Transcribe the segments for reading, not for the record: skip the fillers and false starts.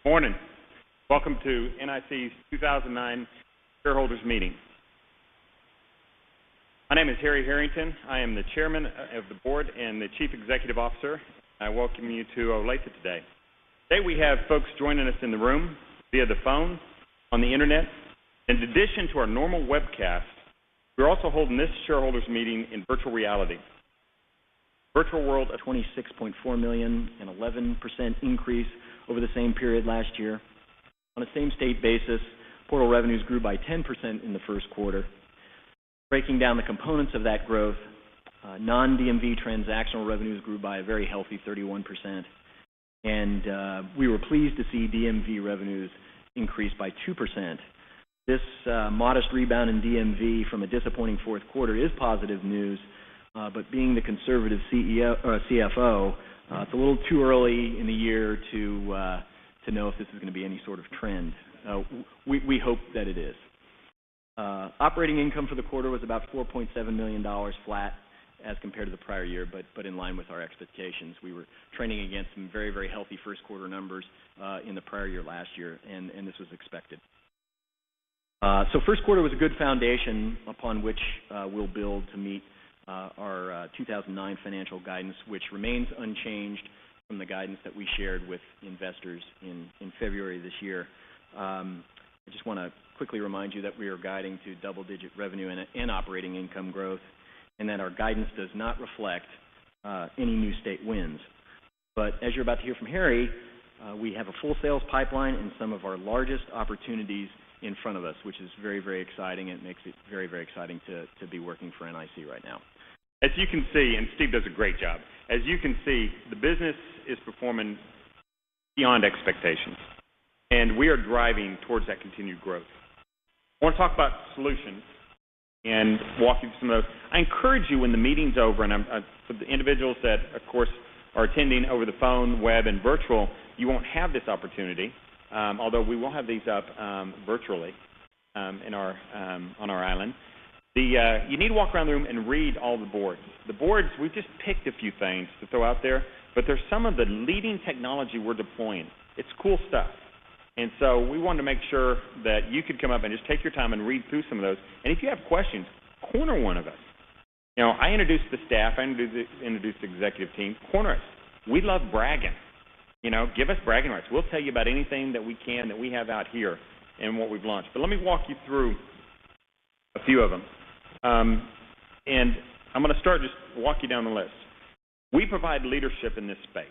Morning. Welcome to NIC's 2009 Shareholders Meeting. My name is Harry Harrington. I am the Chairman of the Board and the Chief Executive Officer. I welcome you to Olathe today. Today we have folks joining us in the room, via the phone, on the Internet. In addition to our normal webcast, we're also holding this Shareholders Meeting in virtual reality. Virtual world of 26.4 million, an 11% increase over the same period last year. On a same-state basis, portal revenues grew by 10% in the first quarter. Breaking down the components of that growth, non-DMV transactional revenues grew by a very healthy 31%. And we were pleased to see DMV revenues increase by 2%. This modest rebound in DMV from a disappointing fourth quarter is positive news, but being the conservative CFO, it's a little too early in the year to know if this is going to be any sort of trend. We hope that it is. Operating income for the quarter was about $4.7 million flat as compared to the prior year, but in line with our expectations. We were trending against some very, very healthy first quarter numbers in the prior year last year, and this was expected. So first quarter was a good foundation upon which we'll build to meet our 2009 financial guidance, which remains unchanged from the guidance that we shared with investors in February this year. I just want to quickly remind you that we are guiding to double-digit revenue and operating income growth, and that our guidance does not reflect any new state wins. But as you're about to hear from Harry, we have a full sales pipeline and some of our largest opportunities in front of us, which is very, very exciting. It makes it very, very exciting to be working for NIC right now. As you can see, and Steve does a great job, as you can see, the business is performing beyond expectations, and we are driving towards that continued growth. I want to talk about solutions and walk you through some of those. I encourage you when the meeting's over, and for the individuals that, of course, are attending over the phone, web, and virtual, you won't have this opportunity, although we will have these up virtually on our island. You need to walk around the room and read all the boards. The boards, we've just picked a few things to throw out there, but there's some of the leading technology we're deploying. It's cool stuff. And so we wanted to make sure that you could come up and just take your time and read through some of those. And if you have questions, corner one of us. You know, I introduced the staff, I introduced the executive team. Corner us. We love bragging. You know, give us bragging rights. We'll tell you about anything that we can that we have out here and what we've launched. But let me walk you through a few of them. And I'm going to start just walk you down the list. We provide leadership in this space.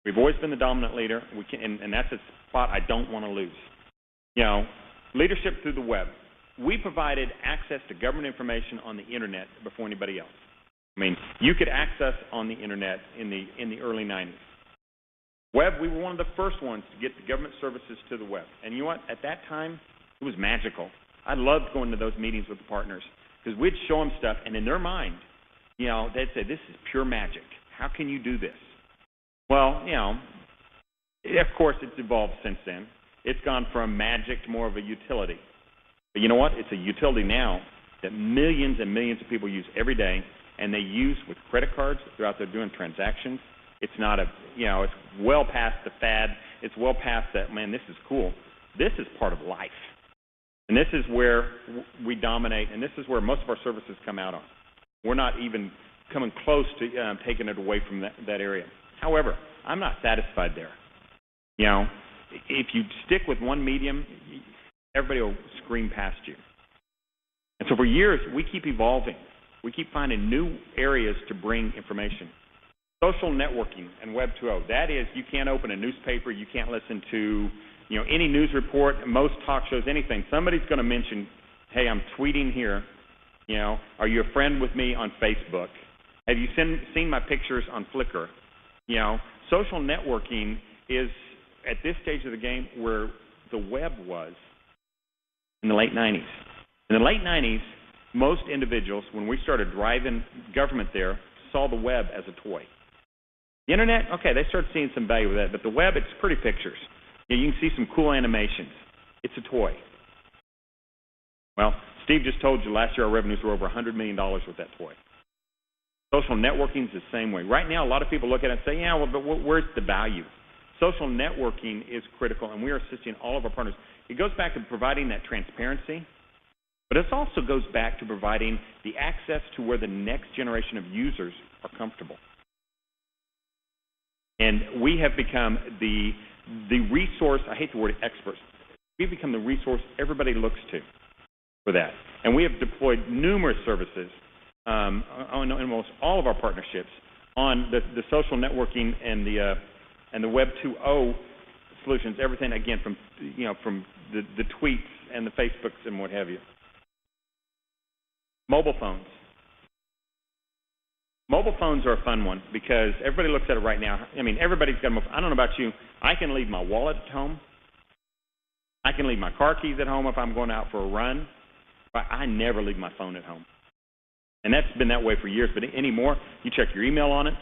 We've always been the dominant leader, and that's a spot I don't want to lose. You know, leadership through the web. We provided access to government information on the Internet before anybody else. I mean, you could access on the Internet in the early 90s. Web, we were one of the first ones to get the government services to the web. And you know what? At that time, it was magical. I loved going to those meetings with the partners because we'd show them stuff, and in their mind, you know, they'd say, this is pure magic. How can you do this? Well, you know, of course, it's evolved since then. It's gone from magic to more of a utility. But you know what? It's a utility now that millions and millions of people use every day, and they use with credit cards. They're out there doing transactions. It's not a, you know, it's well past the fad. It's well past that, man, this is cool. This is part of life. And this is where we dominate, and this is where most of our services come out on. We're not even coming close to taking it away from that area. However, I'm not satisfied there. You know, if you stick with one medium, everybody will scream past you. And so for years, we keep evolving. We keep finding new areas to bring information. Social networking and Web 2.0. That is, you can't open a newspaper, you can't listen to, you know, any news report, most talk shows, anything. Somebody's going to mention, hey, I'm tweeting here. You know, are you a friend with me on Facebook? Have you seen my pictures on Flickr? You know, social networking is at this stage of the game where the web was in the late 90s. In the late 90s, most individuals, when we started driving government there, saw the web as a toy. The Internet, okay, they started seeing some value with that, but the web, it's pretty pictures. You can see some cool animations. It's a toy. Well, Steve just told you last year our revenues were over $100 million with that toy. Social networking is the same way. Right now, a lot of people look at it and say, yeah, well, but where's the value? Social networking is critical, and we are assisting all of our partners. It goes back to providing that transparency, but it also goes back to providing the access to where the next generation of users are comfortable. And we have become the resource, I hate the word experts, we've become the resource everybody looks to for that. And we have deployed numerous services on almost all of our partnerships on the social networking and the Web 2.0 solutions, everything, again, from the tweets and the Facebooks and what have you. Mobile phones. Mobile phones are a fun one because everybody looks at it right now. I mean, everybody's got a mobile phone. I don't know about you. I can leave my wallet at home. I can leave my car keys at home if I'm going out for a run. But I never leave my phone at home. And that's been that way for years. But anymore, you check your email on it.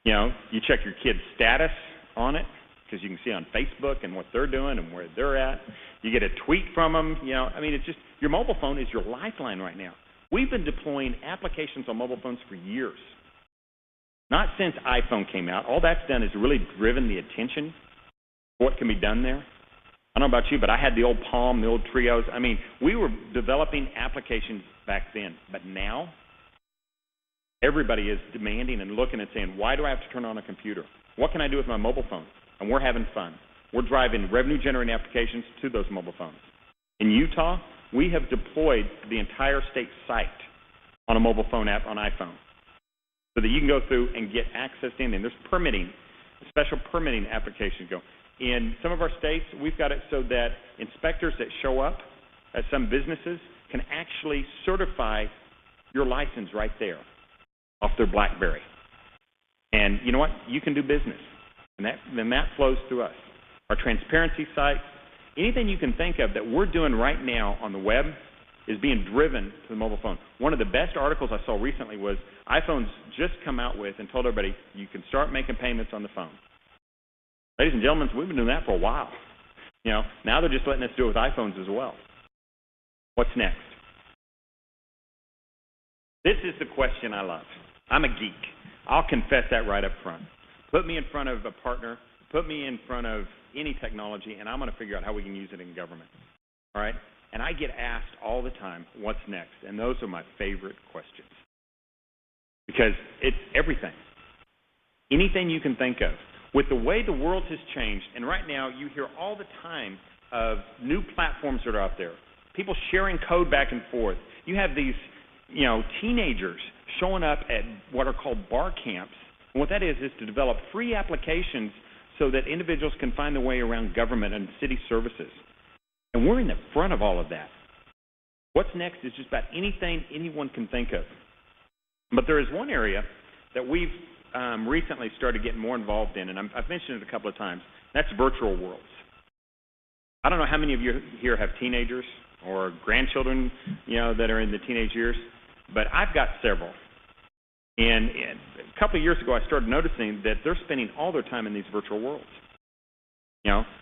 You check your kid's status on it because you can see on Facebook and what they're doing and where they're at. You get a tweet from them. I mean, it's just your mobile phone is your lifeline right now. We've been deploying applications on mobile phones for years. Not since iPhone came out. All that's done is really driven the attention for what can be done there. I don't know about you, but I had the old Palm, the old Trios. I mean, we were developing applications back then. But now, everybody is demanding and looking and saying, why do I have to turn on a computer? What can I do with my mobile phone? And we're having fun. We're driving revenue-generating applications to those mobile phones. In Utah, we have deployed the entire state site on a mobile phone app on iPhone so that you can go through and get access in. And there's permitting, special permitting applications go. In some of our states, we've got it so that inspectors that show up at some businesses can actually certify your license right there off their BlackBerry. And you know what? You can do business. And that flows through us. Our transparency sites, anything you can think of that we're doing right now on the web is being driven to the mobile phone. One of the best articles I saw recently was iPhone's just come out with and told everybody you can start making payments on the phone. Ladies and gentlemen, we've been doing that for a while. Now they're just letting us do it with iPhones as well. What's next? This is the question I love. I'm a geek. I'll confess that right up front. Put me in front of a partner, put me in front of any technology, and I'm going to figure out how we can use it in government. All right? And I get asked all the time, what's next? And those are my favorite questions. Because it's everything. Anything you can think of. With the way the world has changed, and right now you hear all the time of new platforms that are out there, people sharing code back and forth. You have these, teenagers showing up at what are called bar camps. And what that is to develop free applications so that individuals can find their way around government and city services. And we're in the front of all of that. What's next is just about anything anyone can think of. But there is one area that we've recently started getting more involved in, and I've mentioned it a couple of times. That's virtual worlds. I don't know how many of you here have teenagers or grandchildren, that are in the teenage years, but I've got several. And a couple of years ago, I started noticing that they're spending all their time in these virtual worlds.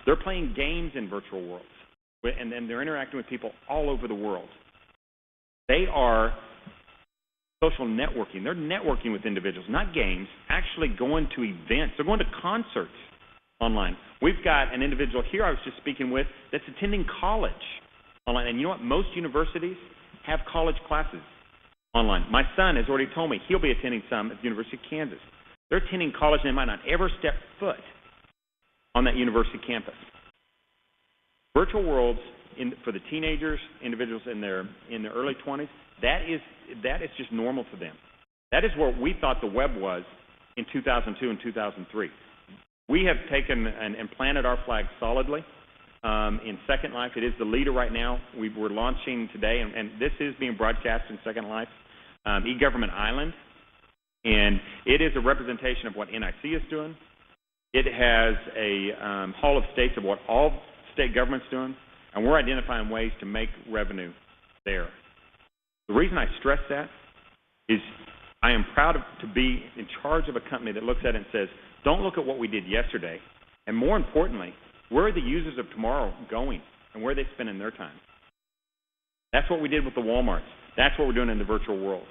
They're playing games in virtual worlds, and then they're interacting with people all over the world. They are social networking. They're networking with individuals, not games, actually going to events. They're going to concerts online. We've got an individual here I was just speaking with that's attending college online. And you know what? Most universities have college classes online. My son has already told me he'll be attending some at the University of Kansas. They're attending college and they might not ever step foot on that university campus. Virtual worlds for the teenagers, individuals in their early 20s, that is just normal to them. That is where we thought the web was in 2002 and 2003. We have taken and planted our flag solidly in Second Life. It is the leader right now. We're launching today, and this is being broadcast in Second Life, eGovernment Island, and it is a representation of what NIC is doing. It has a Hall of States of what all state government's doing, and we're identifying ways to make revenue there. The reason I stress that is I am proud to be in charge of a company that looks at it and says, don't look at what we did yesterday, and more importantly, where are the users of tomorrow going and where are they spending their time? That's what we did with the Walmarts. That's what we're doing in the virtual worlds.